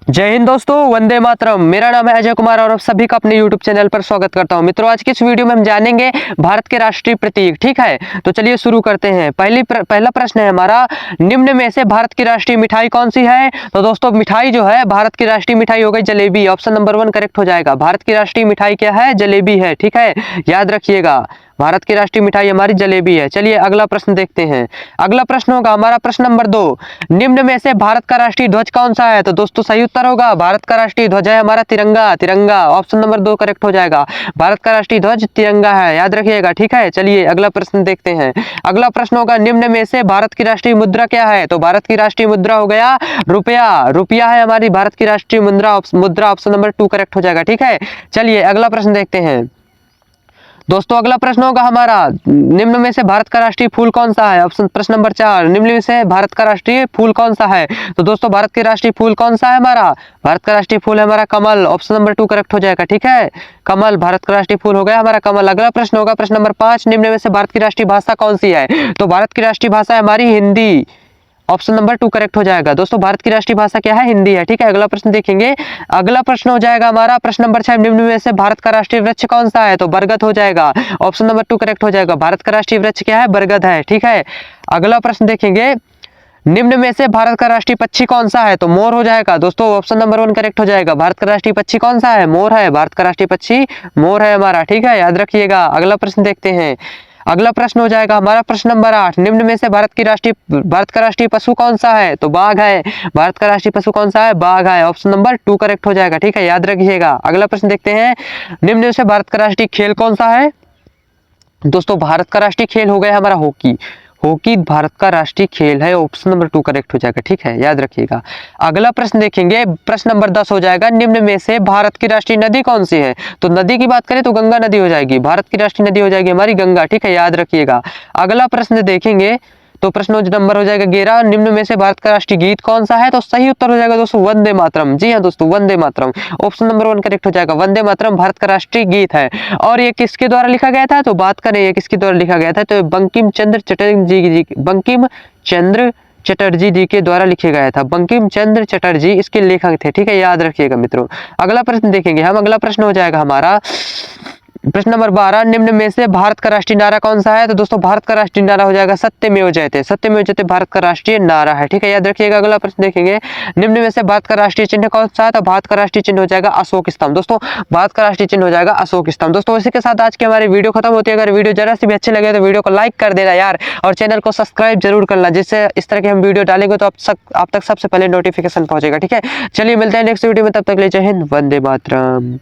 जय हिंद दोस्तों, वंदे मातरम। मेरा नाम है अजय कुमार और आप सभी का अपने YouTube चैनल पर स्वागत करता हूं। मित्रों, आज की इस वीडियो में हम जानेंगे भारत के राष्ट्रीय प्रतीक। ठीक है, तो चलिए शुरू करते हैं। पहला प्रश्न है हमारा, निम्न में से भारत की राष्ट्रीय मिठाई कौन सी है? तो दोस्तों, मिठाई जो है भारत की राष्ट्रीय मिठाई हो गई जलेबी। ऑप्शन नंबर 1 करेक्ट हो जाएगा। भारत की राष्ट्रीय मिठाई क्या है? जलेबी है। ठीक है, याद रखिएगा, भारत की राष्ट्रीय मिठाई हमारी जलेबी है। चलिए अगला प्रश्न देखते हैं। अगला प्रश्न होगा हमारा प्रश्न नंबर 2, निम्न में से भारत का राष्ट्रीय ध्वज कौन सा है? तो दोस्तों, सही उत्तर होगा भारत का राष्ट्रीय ध्वज है हमारा तिरंगा। तिरंगा, ऑप्शन नंबर 2 करेक्ट हो जाएगा। भारत का राष्ट्रीय ध्वज तिरंगा है, याद रखिएगा। ठीक है, चलिए अगला प्रश्न देखते हैं। अगला प्रश्न होगा, निम्न में से भारत की राष्ट्रीय मुद्रा क्या है? तो भारत की राष्ट्रीय मुद्रा हो गया रुपया। रुपया है हमारी भारत की राष्ट्रीय मुद्रा। ऑप्शन नंबर 2 करेक्ट हो जाएगा। ठीक है, चलिए अगला प्रश्न देखते हैं। दोस्तों, अगला प्रश्न होगा हमारा, निम्न में से भारत का राष्ट्रीय फूल कौन सा है? ऑप्शन प्रश्न नंबर 4, निम्न में से भारत का राष्ट्रीय फूल कौन सा है? तो दोस्तों, भारत के राष्ट्रीय फूल कौन सा है हमारा? भारत का राष्ट्रीय फूल है हमारा कमल। ऑप्शन नंबर 2 करेक्ट हो जाएगा। ठीक है, कमल, भारत का राष्ट्रीय फूल हो गया हमारा कमल। अगला प्रश्न होगा प्रश्न नंबर 5, निम्न में से भारत की राष्ट्रीय भाषा कौन सी है? तो भारत की राष्ट्रीय भाषा है हमारी हिंदी। ऑप्शन नंबर 2 करेक्ट हो जाएगा। दोस्तों, भारत की राष्ट्रीय भाषा क्या है? हिंदी है। ठीक है, अगला प्रश्न देखेंगे। अगला प्रश्न हो जाएगा हमारा प्रश्न नंबर 6, निम्न में से भारत का राष्ट्रीय वृक्ष कौन सा है? तो बरगद हो जाएगा। ऑप्शन नंबर 2 करेक्ट हो जाएगा। भारत का राष्ट्रीय वृक्ष क्या है? बरगद है। ठीक है, अगला प्रश्न देखेंगे, निम्न में से भारत का राष्ट्रीय पक्षी कौन सा है? तो मोर हो जाएगा। दोस्तों, ऑप्शन नंबर 1 करेक्ट हो जाएगा। भारत का राष्ट्रीय पक्षी कौन सा है? मोर है। भारत का राष्ट्रीय पक्षी मोर है हमारा। ठीक है, याद रखिएगा। अगला प्रश्न देखते हैं। अगला प्रश्न हो जाएगा हमारा प्रश्न नंबर 8, निम्न में से भारत का राष्ट्रीय पशु कौन सा है? तो बाघ है। भारत का राष्ट्रीय पशु कौन सा है? बाघ है। ऑप्शन नंबर 2 करेक्ट हो जाएगा। ठीक है, याद रखिएगा। अगला प्रश्न देखते हैं, निम्न में से भारत का राष्ट्रीय खेल कौन सा है? दोस्तों, भारत का राष्ट्रीय खेल हो गया हमारा हॉकी। हॉकी भारत का राष्ट्रीय खेल है। ऑप्शन नंबर 2 करेक्ट हो जाएगा। ठीक है, याद रखिएगा। अगला प्रश्न देखेंगे, प्रश्न नंबर 10 हो जाएगा, निम्न में से भारत की राष्ट्रीय नदी कौन सी है? तो नदी की बात करें तो गंगा नदी हो जाएगी। भारत की राष्ट्रीय नदी हो जाएगी हमारी गंगा। ठीक है, याद रखिएगा। अगला प्रश्न देखेंगे तो प्रश्न नंबर हो जाएगा 11, निम्न में से भारत का राष्ट्रीय गीत कौन सा है? तो सही उत्तर हो जाएगा दोस्तों वंदे मातरम। जी हाँ दोस्तों, Vande Mataram. Option number 1 correct हो जाएगा। वंदे मातरम भारत का राष्ट्रीय गीत है। और ये किसके द्वारा लिखा गया था? तो बात करें ये किसके द्वारा लिखा गया था, तो बंकिम चंद्र चटर्जी जी के द्वारा लिखे गया था। बंकिम चंद्र चटर्जी इसके लेखक थे। ठीक है, याद रखिएगा मित्रों। अगला प्रश्न देखेंगे हम। अगला प्रश्न हो जाएगा हमारा प्रश्न नंबर 12, निम्न में से भारत का राष्ट्रीय नारा कौन सा है? तो दोस्तों, भारत का राष्ट्रीय नारा हो जाएगा सत्यमेव जयते। सत्यमेव जयते भारत का राष्ट्रीय नारा है। ठीक है, याद रखिएगा। अगला प्रश्न देखेंगे, निम्न में से भारत का राष्ट्रीय चिन्ह कौन सा है? तो भारत का राष्ट्रीय चिन्ह हो जाएगा अशोक स्तंभ। दोस्तों, भारत का राष्ट्रीय चिन्ह हो जाएगा अशोक स्तंभ। दोस्तों, इसी के साथ आज की हमारी वीडियो खत्म होती है। अगर वीडियो जरा सी भी अच्छी लगे तो वीडियो को लाइक कर देना यार, और चैनल को सब्सक्राइब जरूर करना, जिससे इस तरह के हम वीडियो डालेंगे तो आप तक सबसे पहले नोटिफिकेशन पहुंचेगा। ठीक है, चलिए मिलते हैं नेक्स्ट वीडियो में, तब तक के लिए जय हिंद, वंदे मातरम।